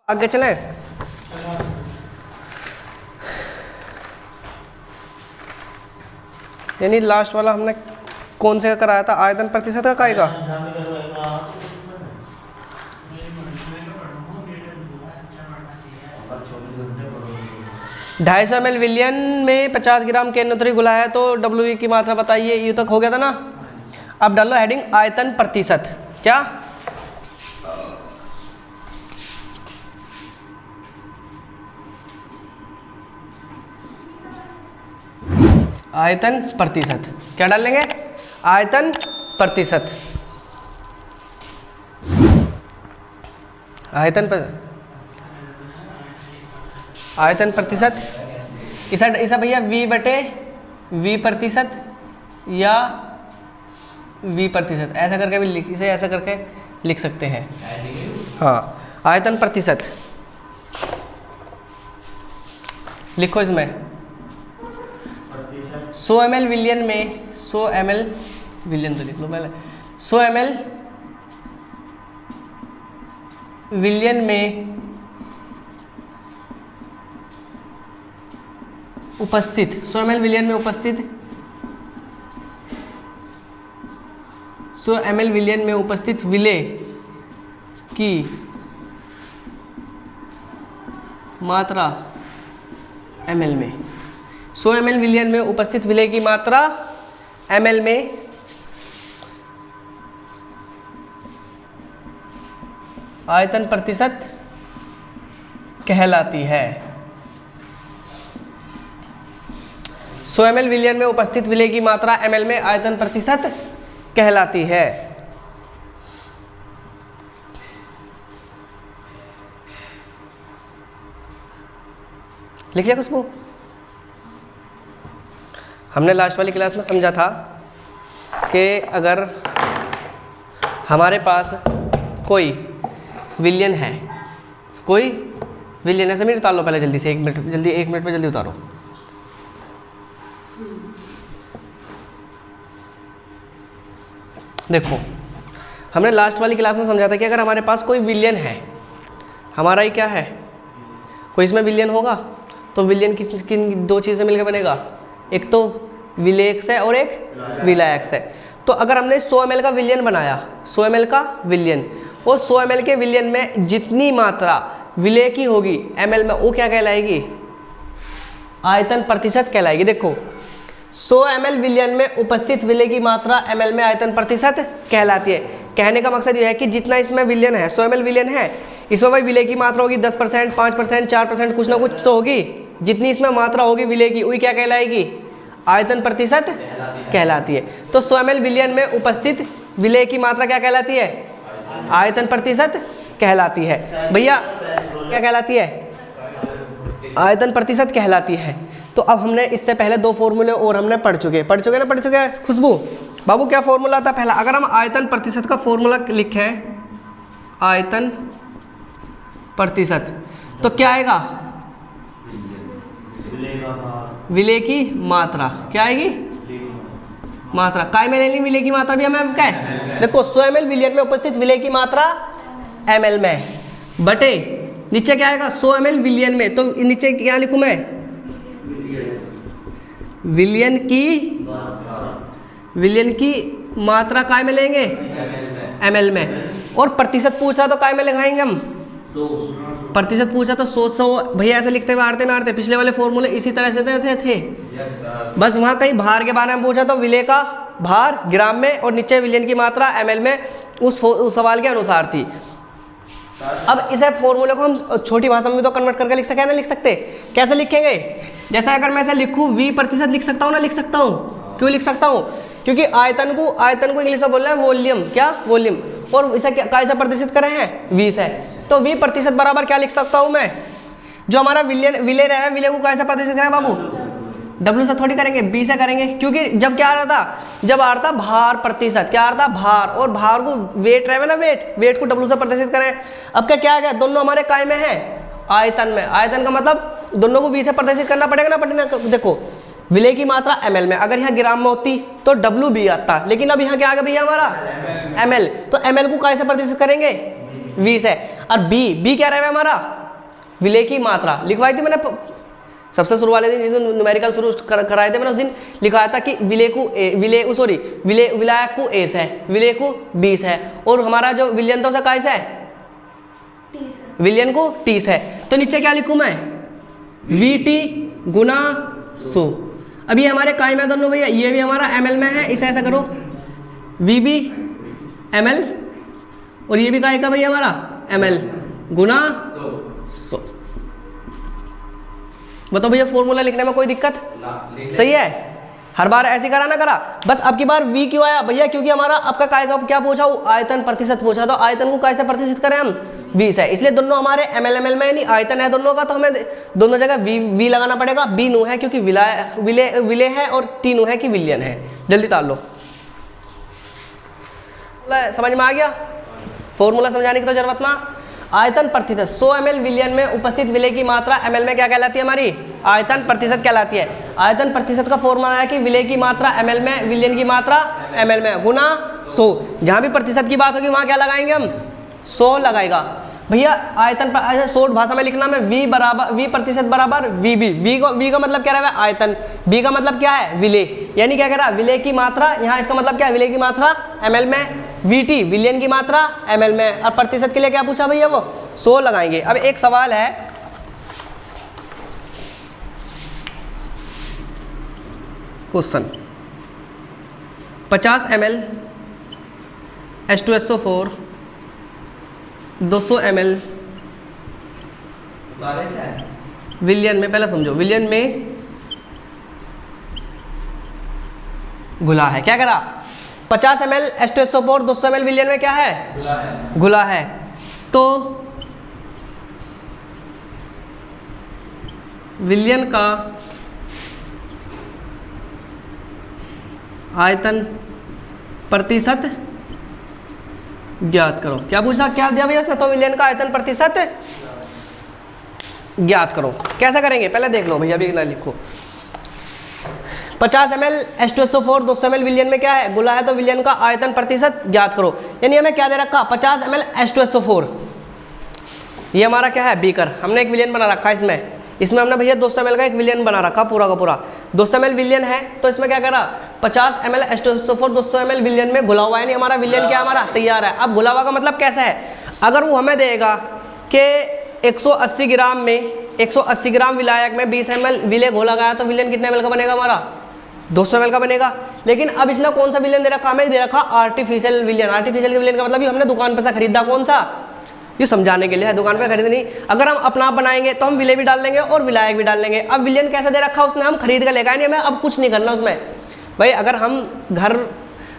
आगे चले। यानी लास्ट वाला हमने कौन से का कराया था, आयतन प्रतिशत का काय का? 250 ml विलियन में 50 ग्राम केंद्र घुला है तो डब्ल्यू की मात्रा बताइए। ये तक हो गया था ना। अब डालो हेडिंग आयतन प्रतिशत। क्या? आयतन प्रतिशत। क्या डाल लेंगे? आयतन प्रतिशत। आयतन प्रतिशत इसा भैया v प्रतिशत या v प्रतिशत ऐसा करके भी इसे ऐसा करके लिख सकते हैं। हाँ, आयतन प्रतिशत लिखो। इसमें 100 ml विलियन में 100 ml विलियन तो लिख लो पहले। 100 ml विलियन में उपस्थित 100 ml विलियन में उपस्थित 100 ml विलियन में उपस्थित विलेय की मात्रा ml में। 100 ml विलियन में उपस्थित विलेय की मात्रा ml में आयतन प्रतिशत कहलाती है। 100 ml विलियन में उपस्थित विलेय की मात्रा ml में आयतन प्रतिशत कहलाती है। लिख लिया खुशबू? हमने लास्ट वाली क्लास में समझा था कि अगर हमारे पास कोई विलियन है, कोई विलियन है, समीर उतार लो पहले जल्दी से, 1 मिनट जल्दी, 1 मिनट में जल्दी उतारो। देखो, हमने लास्ट वाली क्लास में समझा था कि अगर हमारे पास कोई विलियन है, हमारा ही क्या है, कोई इसमें विलियन होगा तो विलियन किन 2 चीज़ें मिलकर बनेगा, एक तो विलेय है और एक विलायक है। तो अगर हमने 100 ml का विलियन बनाया, 100 ml का विलियन, और 100 ml के विलियन में जितनी मात्रा विलेय की होगी ml में, वो क्या कहलाएगी? आयतन प्रतिशत कहलाएगी। देखो, 100 ml विलियन में उपस्थित विलेय की मात्रा ml में आयतन प्रतिशत कहलाती है। कहने का मकसद यह है कि जितना इसमें विलियन है, 100 ml विलियन है, इसमें भाई विलेय की मात्रा होगी 10%, 5%, 4%, कुछ ना कुछ तो होगी। जितनी इसमें मात्रा होगी विलेय की, वही क्या कहलाएगी? आयतन प्रतिशत कहलाती है। तो 100 ml विलियन में उपस्थित विलेय की मात्रा क्या कहलाती है? आयतन प्रतिशत कहलाती है। भैया क्या कहलाती है? आयतन प्रतिशत कहलाती है। तो अब हमने इससे पहले 2 फॉर्मूले और हमने पढ़ चुके हैं। खुशबू बाबू, क्या फॉर्मूला था पहला? अगर हम आयतन प्रतिशत का फॉर्मूला लिखें, आयतन प्रतिशत, तो क्या आएगा? विलेय की मात्रा। क्या आएगी? मात्रा। काय में ले ली विलेय की मात्रा भी हमें क्या है? देखो, 100 ml विलियन में उपस्थित विलेय की मात्रा ml में बटे नीचे क्या आएगा? 100 ml विलियन में, तो नीचे क्या लिखूं मैं? विलियन की मात्रा काय में लेंगे? ml में। और प्रतिशत पूछा तो काय में लगाएंगे हम? प्रतिशत पूछा तो 100 भैया ऐसे लिखते हुए आड़ते ना आड़ते, पिछले वाले फॉर्मूले इसी तरह से थे। बस वहाँ कहीं भार के बारे में पूछा तो विलेय का भार ग्राम में और नीचे विलियन की मात्रा ml में, उस सवाल के अनुसार थी। अब इसे फॉर्मूले को हम छोटी भाषा में तो कन्वर्ट करके लिख सके ना? लिख सकते। कैसे लिखेंगे? जैसा अगर मैं ऐसे लिखूँ v प्रतिशत लिख सकता हूँ ना? लिख सकता हूँ। क्यों लिख सकता हूँ? क्योंकि आयतन को इंग्लिश में बोल रहे हैं वॉल्यूम। क्या? वॉल्यूम। और इसे कैसे प्रतिशत करे हैं? 20 है। तो v प्रतिशत बराबर क्या लिख सकता हूँ मैं? जो हमारा विलेय रहा है, विलेय को कैसे प्रतिशत करें बाबू? W से थोड़ी करेंगे, B से करेंगे। क्योंकि जब क्या आ रहा था? जब आ रहा था भार प्रतिशत। क्या आ रहा था? भार। और भार को वेट रहे ना, वेट को W से प्रतिशत करें। अब क्या आ गया? दोनों हमारे काय में है? आयतन में। आयतन का मतलब दोनों को 20 से प्रतिशत करना पड़ेगा ना? पड़ेगा। देखो, विलेय की मात्रा ml में, अगर यहाँ ग्राम में होती तो W भी आता, लेकिन अब यहाँ क्या आ गया भैया हमारा? ml। तो ml को काय से प्रतिशत करेंगे? 20 है। और बी क्या रहेगा हमारा, विलय की मात्रा लिखवाई थी मैंने सबसे शुरू वाले दिन, जिस दिन न्यूमेरिकल शुरू कराए थे मैंने, उस दिन लिखाया था कि विलायक को एस है, विलय को 20 है, और हमारा जो विलयन था उसका कैसा है, विलयन को 30 है। तो नीचे क्या लिखूं मैं, VT गुना 100। अब ये हमारे कायम है दोनों भैया, ये भी हमारा ml में है, इसे ऐसा करो VB ml, और ये भी काय का भैया हमारा ml गुना 100। बताओ भैया फॉर्मूला लिखने में कोई दिक्कत, सही है, हर बार ऐसे करा ना करा। बस अब की बार V क्यों आया भैया, क्योंकि हमारा आपका काय का क्या पूछा, आयतन प्रतिशत पूछा, तो आयतन को कैसे प्रतिशत करें हम, 20 है, इसलिए दोनों हमारे ml में यानी आयतन है दोनों का, तो हमें दोनों जगह V लगाना पड़ेगा। B नु है क्योंकि विलय है, और T नु है कि विलयन है। जल्दी ताल लो, समझ में आ गया, फॉर्मूला समझाने की तो जरूरत ना। आयतन प्रतिशत 100 ml विलयन में उपस्थित विलय की मात्रा ml में क्या कहलाती है हमारी, आयतन प्रतिशत कहलाती है। आयतन प्रतिशत का फॉर्मूला है कि विलय की मात्रा ml में, विलयन की मात्रा ml में, गुना 100। जहां भी प्रतिशत की बात होगी वहां क्या लगाएंगे हम, 100 लगाएगा भैया। आयतन पर शॉर्ट भाषा में लिखना में V प्रतिशत बराबर VB। V का मतलब क्या रहा है, आयतन, B का मतलब क्या है, विलय, यानी क्या कह रहा है, विलय की मात्रा, यहाँ इसका मतलब क्या है, विलय की मात्रा ml में, VT विलयन की मात्रा ml में, और प्रतिशत के लिए क्या पूछा भैया, वो 100 लगाएंगे। अब एक सवाल है, क्वेश्चन 50 ml H2SO4 200 ml विलयन में, पहले समझो, विलयन में घुला है, क्या करा, 50 ml H2SO4 200 ml विलयन में क्या है, घुला है। तो विलयन का आयतन प्रतिशत ज्ञात करो। क्या पूछा, क्या दिया भैया उसने, तो विलयन का आयतन प्रतिशत ज्ञात करो। कैसा करेंगे पहले देख लो भैया, अभी ना लिखो। 50 ml H2SO4 200 ml विलयन में क्या है, गुला है, तो विलयन का आयतन प्रतिशत ज्ञात करो। यानी हमें क्या दे रखा, 50 ml H2SO4, ये हमारा क्या है, बीकर, हमने एक विलयन बना रखा है इसमें हमने भैया 200 ml का एक विलयन बना रखा पूरा का पूरा। 200 ml विलयन है, तो इसमें क्या करा, 50 ml H2SO4 200 ml विलयन में घुला हुआ है, यानी हमारा विलयन क्या हमारा तैयार है। अब घुला हुआ का मतलब कैसा है, अगर वो हमें देगा कि 180 ग्राम में 180 ग्राम विलायक में 20 ml विलय घोला गया, तो विलयन कितने ml का बनेगा हमारा, 200 ml का बनेगा। लेकिन अब इसने कौन सा विलयन दे रखा, हमें दे रखा आर्टिफिशियल विलयन। आर्टिफिशियल विलयन का मतलब ये हमने दुकान पर से खरीदा, कौन सा, ये समझाने के लिए है, दुकान पे खरीदनी। अगर हम अपना बनाएंगे तो हम विलय भी डाल लेंगे और विलायक भी डाल लेंगे। अब विलयन कैसे दे रखा उसने, हम खरीद कर लेगा, यानी हमें अब कुछ नहीं करना उसमें। भाई अगर हम घर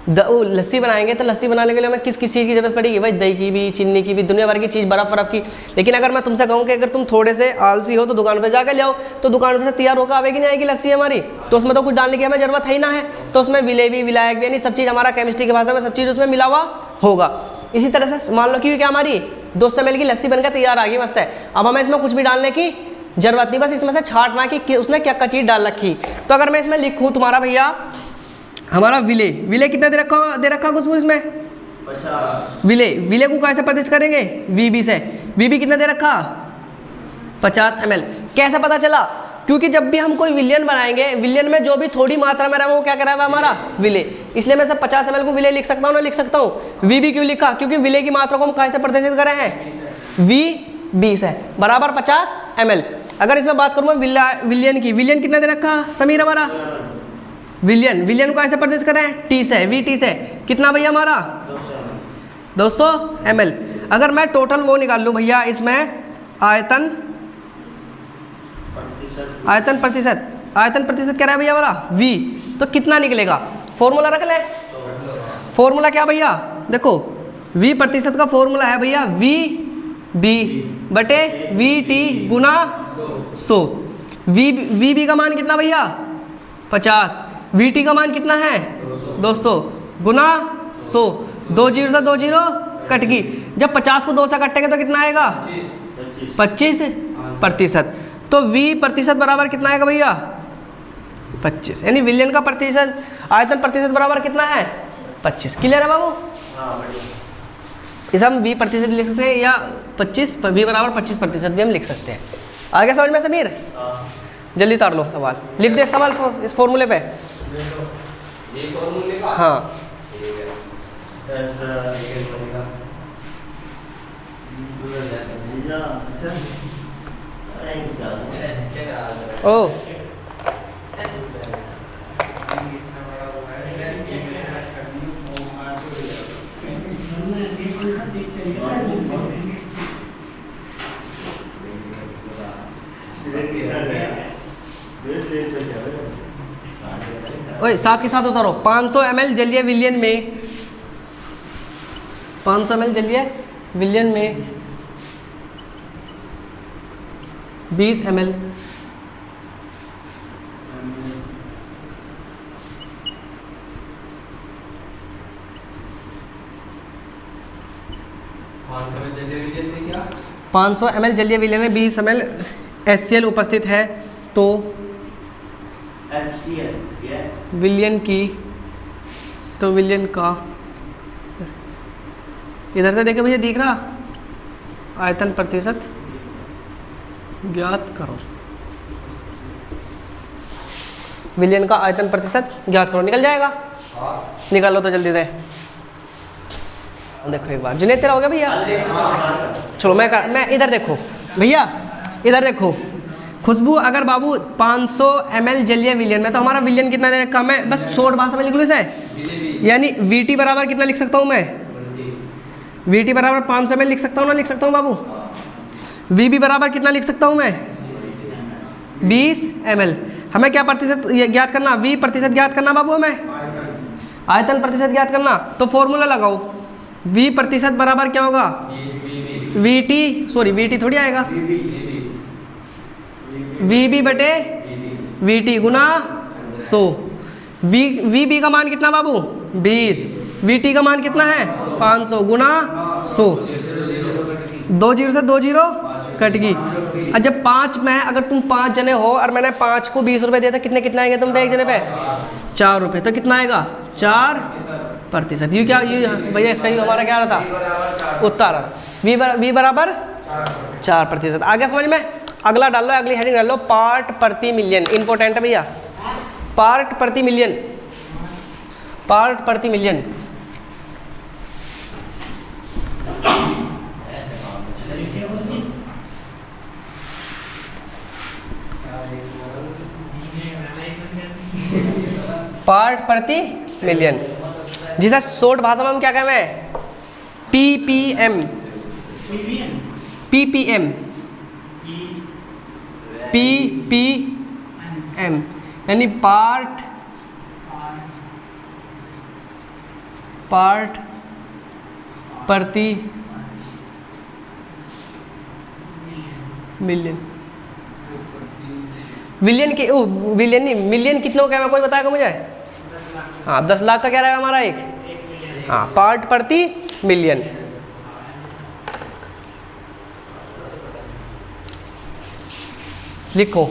लस्सी बनाएंगे तो लस्सी बनाने के लिए हमें किस चीज़ की जरूरत पड़ेगी, भाई दही की भी, चीनी की भी, दुनिया भर की चीज़, बर्फ की। लेकिन अगर मैं तुमसे कहूँ कि अगर तुम थोड़े से आलसी हो तो दुकान पर जाकर ले आओ, तो दुकान पर से तैयार होकर आएगी नहीं आएगी लस्सी हमारी, तो उसमें तो कुछ डालने की हमें जरूरत है ही ना है। तो उसमें विलय भी, विलायक भी, यानी सब चीज़ हमारा केमिस्ट्री की भाषा में सब चीज़ उसमें मिला हुआ होगा। इसी तरह से मान लो कि क्या हमारी 200 ml की लस्सी बनकर तैयार आ गई बस है। अब हमें इसमें कुछ भी डालने की जरूरत नहीं, बस इसमें से छांटना कि उसने क्या क्या चीज़ डाल रखी। तो अगर मैं इसमें लिखूँ तुम्हारा भैया, हमारा विलय कितना दे रखा कुछ इसमें 50। विलय को कैसे प्रतिशत करेंगे, VB से। VB कितना दे रखा, 50 ml। कैसे पता चला, क्योंकि जब भी हम कोई विलयन बनाएंगे, विलयन में जो भी थोड़ी मात्रा में रहा वो क्या करा हुआ हमारा विलय, इसलिए मैं सब 50 ml को विलय लिख सकता हूँ ना, लिख सकता हूँ। VB क्यों लिखा, क्योंकि विलय की मात्रा को हम कैसे प्रतिशत कर रहे हैं, V 20 है बराबर 50 ml। अगर इसमें बात करूँ मैं विलयन की, विलयन कितना दे रखा समीर हमारा, विलयन को ऐसे प्रतिशत करें, T से, VT से कितना भैया हमारा 200 ml। अगर मैं टोटल वो निकाल लूँ भैया इसमें आयतन प्रतिशत क्या रहा है भैया हमारा V, तो कितना निकलेगा, फॉर्मूला रख ले। फॉर्मूला क्या भैया, देखो V प्रतिशत का फॉर्मूला है भैया VB बटे VT गुना 100। VB का मान कितना भैया 50, VT का मान कितना है 200 गुना 100। 2 जीरो से 2 जीरो कट गई, जब 50 को 2 से कटेंगे तो कितना आएगा 25%। तो V प्रतिशत बराबर कितना आएगा भैया 25, यानी विलयन का प्रतिशत आयतन प्रतिशत बराबर कितना है 25। क्लियर है बाबू, इसे हम 20% लिख सकते हैं, या 25 v बराबर 25% भी हम लिख सकते हैं। आगे समझ में समीर? जल्दी उतार लो सवाल, लिख दो एक सवाल इस फॉर्मूले पे। हाँ ओ ओए साथ के साथ उतारो। 500 ml जलीय विलयन में 500 ml जलीय विलयन में 20 ml क्या 500 ml जलीय विलयन में 20 ml HCl उपस्थित है, तो विलयन की, तो विलयन का, इधर से देखो भैया दिख रहा, आयतन प्रतिशत ज्ञात करो। विलयन का आयतन प्रतिशत ज्ञात करो, निकल जाएगा? निकालो तो जल्दी से। देखो एक बार जुनेद तेरा हो गया भैया? चलो मैं इधर देखो भैया, इधर देखो। खुशबू अगर बाबू 500 ml जलीय विलयन में, तो हमारा विलयन कितना दे रखा मैं, बस शॉर्ट भाषा में लिख लूँ इसे, यानी VT बराबर कितना लिख सकता हूँ मैं? VT बराबर 500 ml लिख सकता हूँ ना, लिख सकता हूँ बाबू? VB बराबर कितना लिख सकता हूँ मैं? 20 ml। हमें क्या प्रतिशत ज्ञात करना? V प्रतिशत ज्ञात करना बाबू, हमें आयतन प्रतिशत ज्ञात करना। तो फॉर्मूला लगाओ, V प्रतिशत बराबर क्या होगा? VT थोड़ी आएगा, VB बटे VT गुना 100। VB का मान कितना बाबू? 20। VT का मान कितना है? 500 गुना 100। 2 जीरो से 2 जीरो कट गई। और जब 5 में, अगर तुम 5 जने हो और मैंने 5 को 20 रुपये दिया था, कितने आएंगे तुम पे एक जने पे? 4 रुपये। तो कितना आएगा? 4%। ये क्या, ये भैया इसका ये हमारा क्या रहा था? उत्तर। V बराबर 4%। आगे समझ में? अगला डाल लो, अगली हेडिंग डाल लो, पार्ट प्रति मिलियन। इंपॉर्टेंट है भैया, पार्ट प्रति मिलियन, पार्ट प्रति मिलियन। पार्ट प्रति मिलियन, जिसे शॉर्ट भाषा में हम क्या कहें? PPM। PPM यानी पार्ट प्रति मिलियन। विलियन के विलियन नहीं, मिलियन कितनों का है कोई बताएगा मुझे? हाँ 10 लाख का क्या रहेगा हमारा एक? हाँ पार्ट प्रति मिलियन। लिखो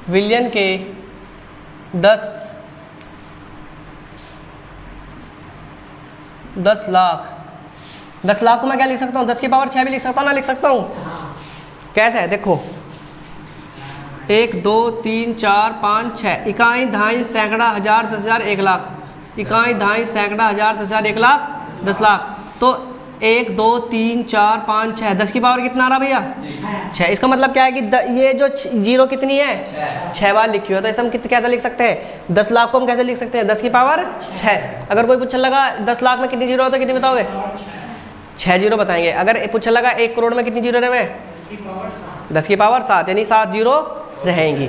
विलियन के 10 लाख। 10 लाख को मैं क्या लिख सकता हूँ? 10 की पावर 6 भी लिख सकता हूँ ना, लिख सकता हूँ? कैसे है देखो, 1 2 3 4 5 6 इकाई, दहाई, सैकड़ा, हजार, 10,000, 1 लाख। इकाई, दहाई, सैकड़ा, हजार, 10,000, 1 लाख, 10 लाख। तो 1 2 3 4 5 6, 10 की पावर कितना आ रहा भैया? 6। इसका मतलब क्या है कि ये जो जीरो कितनी है? 6 बार लिखी हो। तो इसे हम कैसे लिख सकते हैं? 10 लाख को हम कैसे लिख सकते हैं? 10 की पावर 6। अगर कोई पूछने लगा 10 लाख में कितनी जीरो हो तो कितनी बताओगे? 6 जीरो बताएंगे। अगर पूछने लगा 1 करोड़ में कितनी जीरो रहे? 10 की पावर 7, यानी 7 जीरो रहेंगी।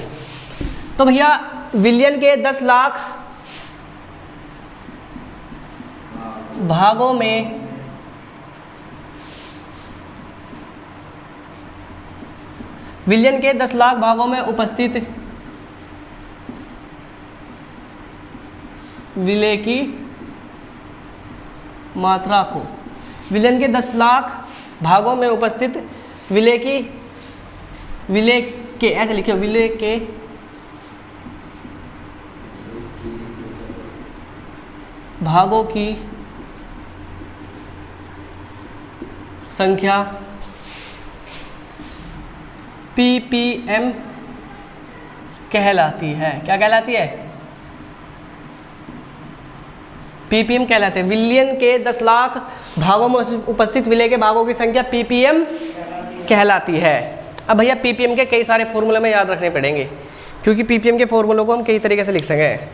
तो भैया विलियन के 10 लाख भागों में विलियन के 10 लाख भागों में उपस्थित विलय की मात्रा को, विलियन के 10 लाख भागों में उपस्थित विलय के ऐसे लिखिए, विलय के भागों की संख्या ppm कहलाती है। क्या कहलाती है? ppm कहलाते हैं। विलयन के 10 लाख भागों में उपस्थित विलय के भागों की संख्या ppm कहलाती है। अब भैया ppm के कई सारे फॉर्मूले में याद रखने पड़ेंगे, क्योंकि ppm के फॉर्मूलों को हम कई तरीके से लिख सकें।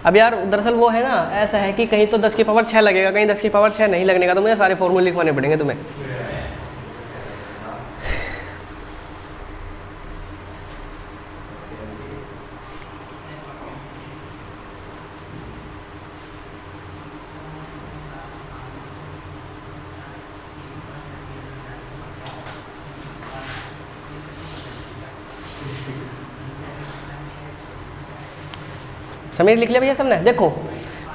अब यार दरअसल वो है ना, ऐसा है कि कहीं तो 10 की पावर 6 लगेगा, कहीं 10 की पावर 6 नहीं लगने का, तो मुझे सारे फॉर्मूले लिखवाने पड़ेंगे तुम्हें। समीर लिख लिया भैया सबने? देखो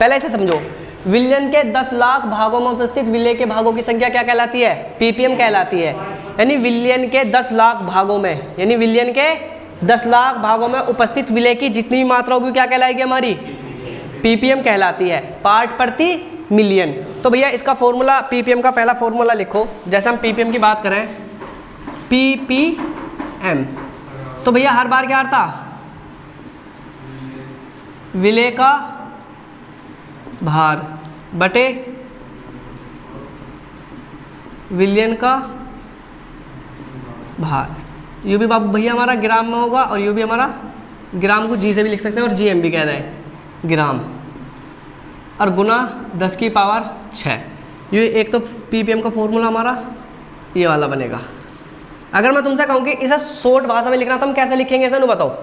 पहले इसे समझो, विलयन के 10 लाख भागों में उपस्थित विलय के भागों की संख्या क्या कहलाती है? ppm कहलाती है। यानी विलयन के 10 लाख भागों में, यानी विलयन के 10 लाख भागों में उपस्थित विलय की जितनी भी मात्रा होगी क्या कहलाएगी हमारी? ppm कहलाती है, पार्ट प्रति मिलियन। तो भैया इसका फॉर्मूला, ppm का पहला फॉर्मूला लिखो। जैसे हम ppm की बात करें, ppm, तो भैया हर बार क्या आता? विलय का भार बटे विलयन का भार। यू भी बाबू भैया हमारा ग्राम में होगा, और यू भी हमारा ग्राम को जी से भी लिख सकते हैं और जीएम भी कह रहे हैं, ग्राम, और गुना 10 की पावर 6। ये एक तो पीपीएम का फॉर्मूला हमारा ये वाला बनेगा। अगर मैं तुमसे कहूँ कि इसे शॉर्ट भाषा में लिखना तो हम कैसे लिखेंगे, ऐसा नहीं बताओ।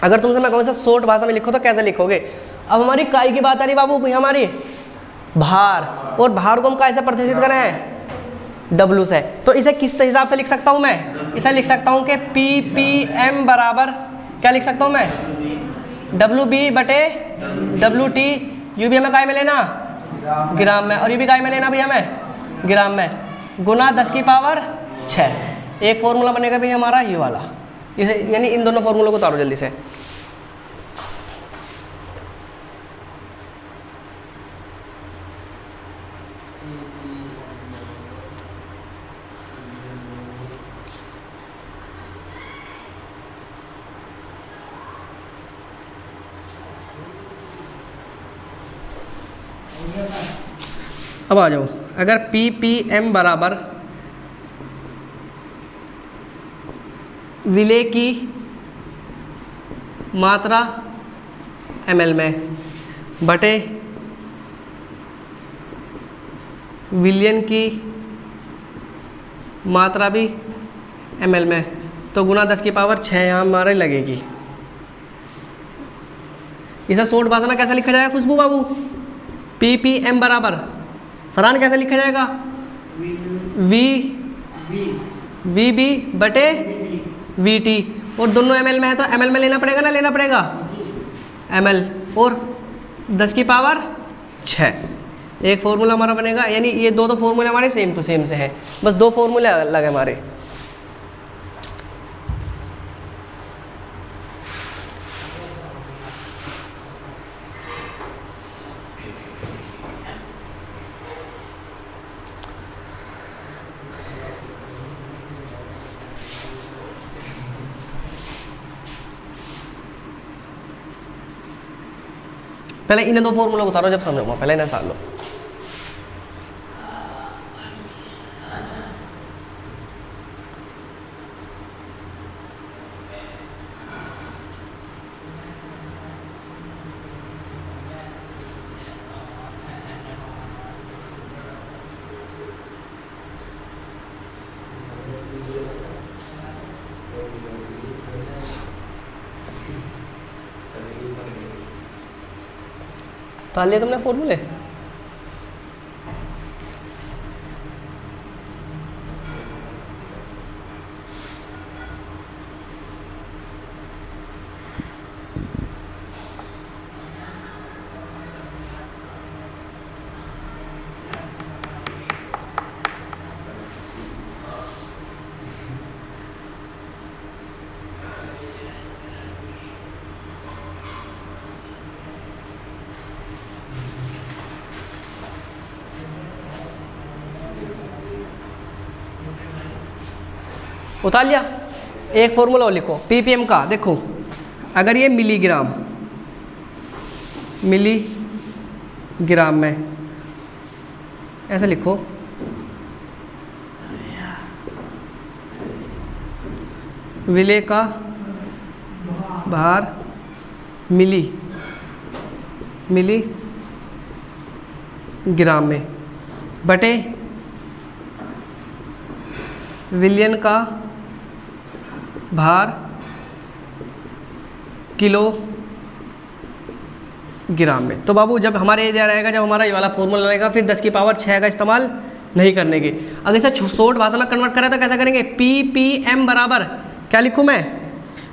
अगर तुमसे मैं कहूँ इसे शॉर्ट भाषा में लिखो तो कैसे लिखोगे? अब हमारी काई की बात आ रही बाबू, हमारी भार, और भार को हम काय से प्रतिष्ठित करें हैं? डब्लू से। तो इसे किस हिसाब से लिख सकता हूँ मैं? इसे लिख सकता हूँ कि पीपीएम बराबर क्या लिख सकता हूँ मैं? डब्लू बी बटे डब्लू टी। यू भी हमें काय में लेना? ग्राम में, और यू भी काय में लेना भी हमें? ग्राम में, गुना 10 की पावर 6। एक फॉर्मूला बनेगा भी हमारा ये वाला। इसे यानी इन दोनों फॉर्मूलों को उतारो जल्दी से। अब आ जाओ, अगर पीपीएम बराबर विलय की मात्रा ml में बटे विलयन की मात्रा भी ml में, तो गुना 10 की पावर 6 यहाँ हमारे लगेगी। इसे शॉर्ट भाषा में कैसे लिखा जाएगा खुशबू बाबू? पीपीएम बराबर फरहान कैसे लिखा जाएगा? वी बी बटे वी टी, और दोनों ml में है तो ml में लेना पड़ेगा ना, लेना पड़ेगा ml, और 10 की पावर 6। एक फॉर्मूला हमारा बनेगा। यानी ये दो फॉर्मूले हमारे सेम टू सेम से हैं, बस 2 फॉर्मूले अलग है हमारे। पहले इन 2 फॉर्मूला को उतारो, जब समझूंगा पहले इन्हें साल लो। ताल लिया तुमने फॉर्मूले? उतार लिया। एक फॉर्मूला और लिखो ppm का। देखो अगर ये मिलीग्राम में, ऐसा लिखो, विलेय का भार मिलीग्राम में बटे विलयन का भार किलोग्राम में। तो बाबू जब हमारे ये रहेगा, जब हमारा ये वाला फॉर्मूला रहेगा, फिर 10 की पावर 6 का इस्तेमाल नहीं करने के। अगर इसे शॉर्ट भाषा में कन्वर्ट करें तो कैसा करेंगे? ppm बराबर क्या लिखूं मैं?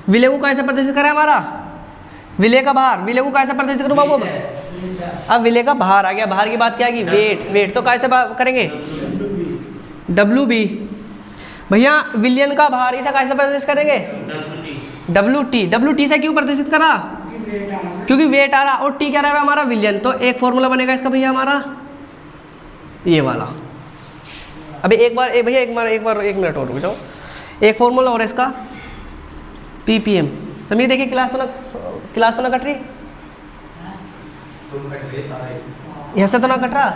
विलेय को कैसे प्रतिष्ठित करें हमारा? विलेय का भार, विलेय को कैसे प्रतिष्ठित करूं बाबू? अब विलेय का भार आ गया, भार की बात क्या आएगी? वेट तो कैसे करेंगे? WB। भैया विलयन का भार इसे कैसे प्रतिष्ठित करेंगे? WT से क्यों प्रतिष्ठित करा? क्योंकि वेट आ रहा और T क्या रहा है हमारा? विलयन। तो एक फॉर्मूला बनेगा इसका भैया हमारा ये वाला। अभी एक मिनट और रुक जाओ। एक फॉर्मूला और इसका ppm। समीर देखिए क्लास तो ना कट रही, यहाँ से तो ना कट रहा।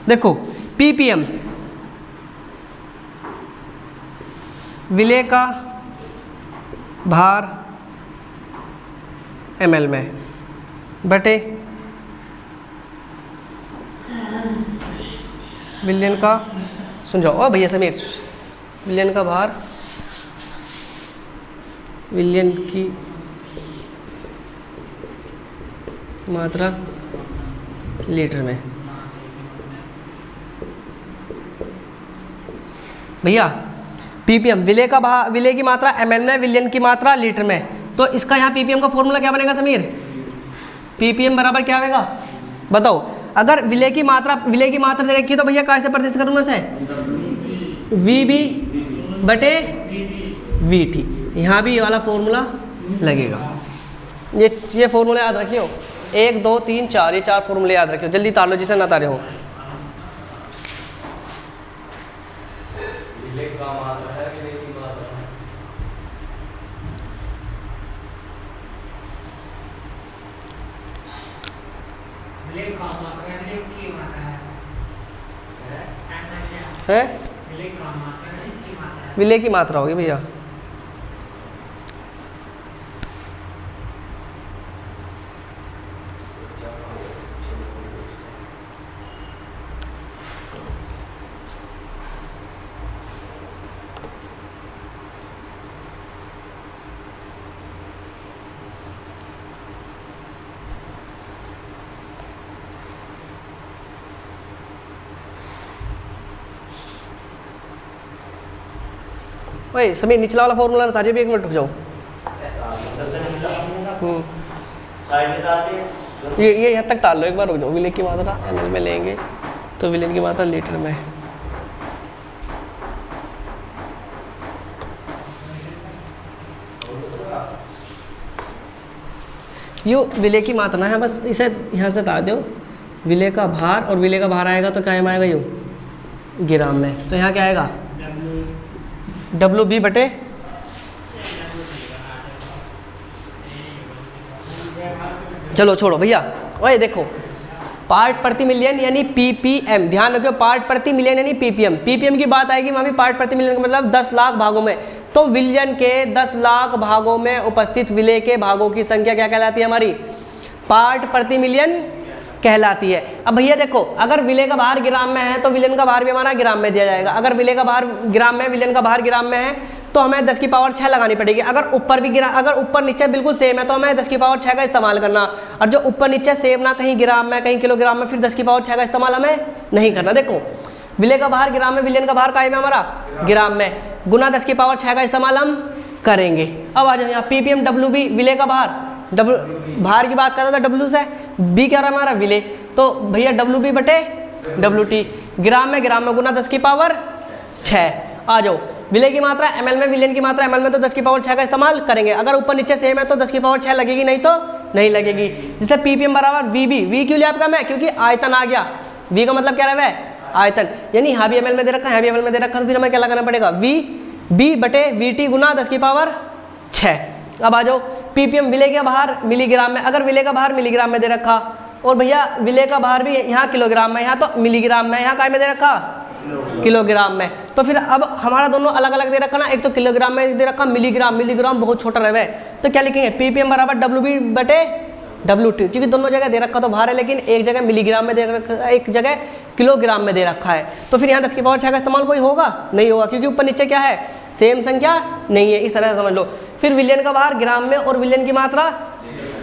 देखो ppm विलेय का भार ml में बटे विलयन का, सुन जाओ भैया समीर, विलयन का भार, विलयन की मात्रा लीटर में। भैया ppm विलेय का भार, विलेय की मात्रा ml में, विलयन की मात्रा लीटर में। तो इसका यहाँ ppm का फॉर्मूला क्या बनेगा समीर? ppm बराबर क्या आएगा बताओ? अगर विलेय की मात्रा दे रखी है तो भैया कैसे प्रतिष्ठित करूँ मैं इसे? VB बटे VT। यहाँ भी ये वाला फॉर्मूला लगेगा। ये फॉर्मूला याद रखियो, 1 2 3 4, ये 4 फॉर्मूले याद रखियो। जल्दी तार लो जिसे ना तारे हो। है विलेय की मात्रा होगी भैया। वही समीर निचला वाला फॉर्मूला ना था, भी 1 मिनट रुक जाओ। ये यहाँ तक टाल लो, एक बार रुक जाओ। विलेय की मात्रा ml में लेंगे तो विलयन की मात्रा लीटर में। यो विलेय की मात्रा है, बस इसे यहाँ से हटा दो। विलेय का भार, और विलेय का भार आएगा तो क्या में आएगा? यो ग्राम में। तो यहाँ क्या आएगा? WB बटे चलो छोड़ो भैया। ओए देखो पार्ट प्रति मिलियन यानी ppm, ध्यान रखो पार्ट प्रति मिलियन यानी ppm की बात आएगी वहाँ भी। पार्ट प्रति मिलियन का मतलब 10 लाख भागों में। तो विलयन के 10 लाख भागों में उपस्थित विलेय के भागों की संख्या क्या कहलाती है हमारी? पार्ट प्रति मिलियन कहलाती है। अब भैया देखो अगर विलेय का भार ग्राम में है तो विलयन का भार भी हमारा ग्राम में दिया जाएगा। अगर विलेय का भार ग्राम में, विलयन का भार ग्राम में है तो हमें 10 की पावर 6 लगानी पड़ेगी। अगर ऊपर नीचे बिल्कुल सेम है तो हमें 10 की पावर 6 का इस्तेमाल करना। और जो ऊपर नीचे सेम ना, कहीं ग्राम में कहीं किलोग्राम में, फिर 10 की पावर 6 का इस्तेमाल हमें नहीं करना। देखो विलेय का भार ग्राम में, विलयन का भार काय में हमारा? ग्राम में, गुना 10 की पावर 6 का इस्तेमाल हम करेंगे। अब आ जाओ यहाँ ppm WB विलेय का भार, भार की बात कर रहा था W से, B क्या रहा हमारा? विलेय। तो भैया WB बटे WT, ग्राम में गुना 10 की पावर 6। आ जाओ विलेय की मात्रा ml में, विलयन की मात्रा ml में, तो 10 की पावर 6 का इस्तेमाल करेंगे। अगर ऊपर नीचे सेम है तो 10 की पावर 6 लगेगी, नहीं तो नहीं लगेगी। जिससे ppm बराबर VB। V क्यों लिया आपका मैं? क्योंकि आयतन आ गया। V का मतलब क्या रहा है? आयतन। यानी यहाँ भी ml में दे रखा है, यहाँ भी ml में दे रखा है, तो फिर हमें क्या लगाना पड़ेगा? V बी बटे वी टी गुना 10 की पावर 6। अब आ जाओ पीपीएम विले के बाहर मिलीग्राम में, अगर विले का बाहर मिलीग्राम में दे रखा और भैया विले का बाहर भी यहाँ किलोग्राम में, यहाँ तो मिलीग्राम में, यहाँ काय में दे रखा किलोग्राम में, तो फिर अब हमारा दोनों अलग अलग दे रखा ना, एक तो किलोग्राम में दे रखा, मिलीग्राम बहुत छोटा रहे, तो क्या लिखेंगे पीपीएम बराबर डब्ल्यू बी बटे डब्ल्यू टी, क्योंकि दोनों जगह दे रखा तो बाहर है, लेकिन एक जगह मिलीग्राम में दे रखा है, एक जगह किलोग्राम में दे रखा है, तो फिर यहाँ 10 की पावर 6 का इस्तेमाल कोई होगा नहीं होगा, क्योंकि ऊपर नीचे क्या है सेम संख्या नहीं है, इस तरह से समझ लो। फिर विलियन का बाहर ग्राम में और विलियन की मात्रा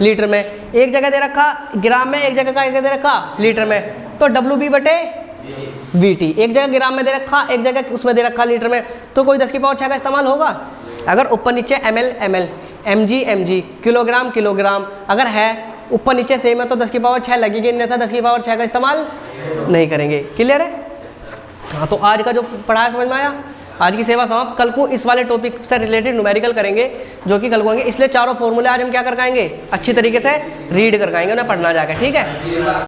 लीटर में, एक जगह दे रखा ग्राम में, एक जगह का दे रखा लीटर में, तो डब्ल्यू बी बटे वी टी, एक जगह ग्राम में दे रखा, एक जगह उसमें दे रखा लीटर में, तो कोई 10 की पावर 6 का इस्तेमाल होगा। अगर ऊपर नीचे M L, M G, kilogram अगर है ऊपर नीचे सेम है तो 10 की पावर 6 लगेगी, नहीं था 10 की पावर 6 का इस्तेमाल नहीं करेंगे। क्लियर है? हाँ, तो आज का जो पढ़ाया समझ में आया। आज की सेवा समाप्त। कल को इस वाले टॉपिक से रिलेटेड न्यूमेरिकल करेंगे जो कि कल को होंगे, इसलिए चारों फॉर्मूले आज हम क्या कर पाएंगे अच्छी तरीके से रीड कर पाएंगे, उन्हें पढ़ना जाकर। ठीक है।